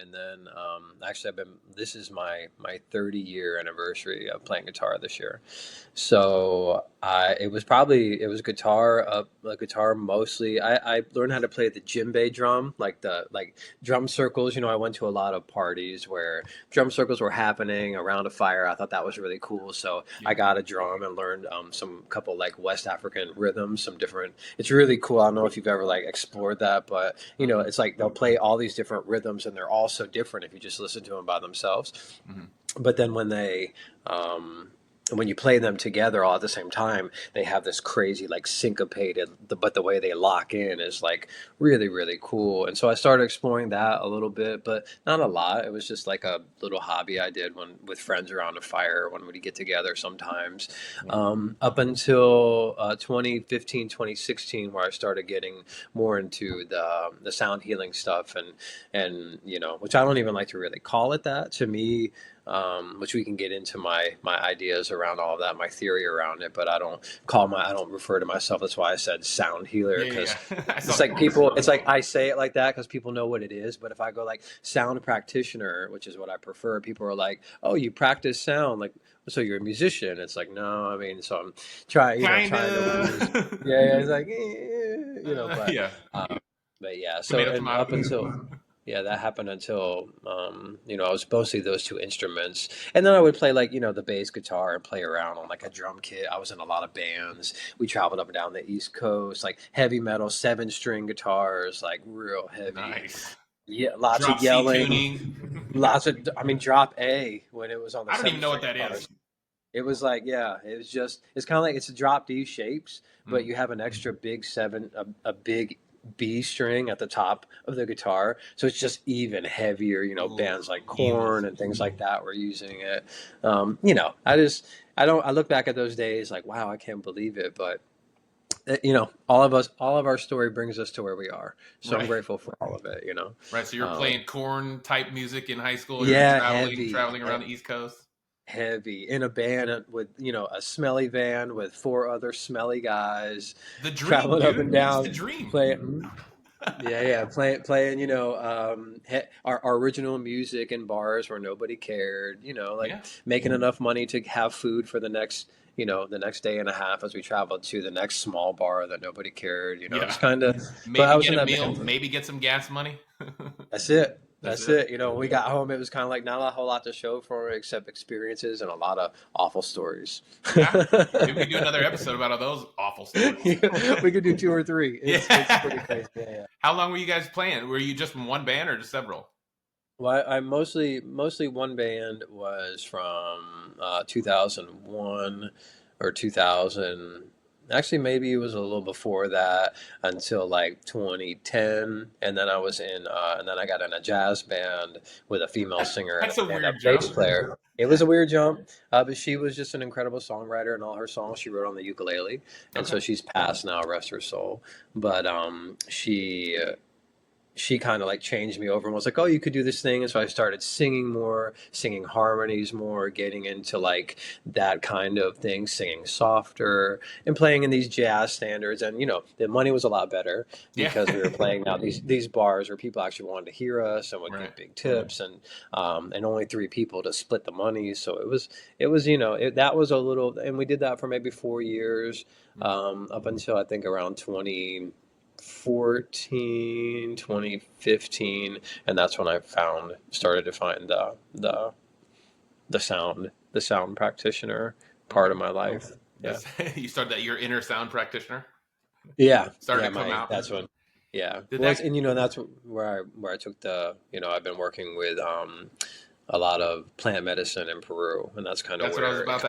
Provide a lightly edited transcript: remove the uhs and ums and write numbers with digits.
and then actually this is my 30-year anniversary of playing guitar this year. So it was guitar mostly. I learned how to play the djembe drum, like the drum circles. I went to a lot of parties where drum circles were happening around a fire. I thought that was really cool. So I Yeah. got a drum and learned some couple like West African rhythms, some different. It's really cool. I don't know if you've ever like explored that, but Hmm. it's like they'll play all these different rhythms and they're all so different if you just listen to them by themselves. Hmm. But then um, when you play them together all at the same time, they have this crazy like syncopated, but the way they lock in is like really, really cool. And so I started exploring that a little bit, but not a lot. It was just like a little hobby I did when with friends around a fire when we'd get together sometimes. Yeah. Up until 2015, 2016, where I started getting more into the sound healing stuff and which I don't even like to really call it that. To me, which we can get into my ideas around all of that, my theory around it. But I don't refer to myself. That's why I said sound healer, Yeah, yeah, because yeah. I saw it's that. like people. It's like I say it like that because people know what it is. But if I go like sound practitioner, which is what I prefer, people are like, "Oh, you practice sound, like so you're a musician." It's like, no, I mean, so I'm trying to lose. Kinda. Yeah, yeah, it's like, Yeah. um, but yeah. So Tomato, and tomato. up until yeah, that happened until I was mostly those two instruments, and then I would play like the bass guitar and play around on like a drum kit. I was in a lot of bands. We traveled up and down the East Coast, like heavy metal, 7 string guitars, like real heavy. Nice. Yeah, lots of Drop C yelling, tuning. lots of. I mean, drop A when it was on the I don't even seven know what string that is. guitars. It was like, yeah, it was just, it's kind of like it's a drop D shapes, but Mm. you have an extra big seven, a big B string at the top of the guitar. So it's just even heavier, Ooh, bands like evil. Korn and things like that were using it. I look back at those days like, wow, I can't believe it. But, all of our story brings us to where we are. So I'm Right. grateful for all of it. Right. So you're Um, playing corn type music in high school. You're yeah, traveling around the East Coast. heavy in a van with a smelly van with 4 other smelly guys The dream, traveling up dude. and It's the down dream. playing. Yeah, playing our original music in bars where nobody cared, like Yeah. making enough money to have food for the next day and a half as we traveled to the next small bar that nobody cared, Yeah. just kind of. But I Maybe was get in a that meal. band. Maybe get some gas money. That's it. That's That's it. it. When we got home, it was kind of like not a whole lot to show for it except experiences and a lot of awful stories. Yeah. Maybe we could do another episode about all those awful stories. We could do 2 or 3. It's pretty Yeah. crazy. Yeah, yeah. How long were you guys playing? Were you just in one band or just several? Well, I mostly one band was from 2001 or 2000. Actually, maybe it was a little before that until like 2010, and then and then I got in a jazz band with a female singer That's a and a weird bass jump. player. It was a weird jump, but she was just an incredible songwriter, and all her songs she wrote on the ukulele, and Okay. so she's passed now, rest her soul. But she kind of like changed me over and was like, "Oh, you could do this thing." And so I started singing more, singing harmonies more, getting into like that kind of thing, singing softer and playing in these jazz standards. And the money was a lot better Yeah. because we were playing now these bars where people actually wanted to hear us and would Right. give big tips and only 3 people to split the money. So that was a little, and we did that for maybe 4 years, up until I think around 2014, 2015, and that's when I started to find the sound practitioner part Okay. of my life. Yeah. That's you started that your inner sound practitioner Yeah, started yeah, to come my out. that's when, yeah. Did Well, that? and that's where I took I've been working with a lot of plant medicine in Peru, and that's kind of That's what I was where it about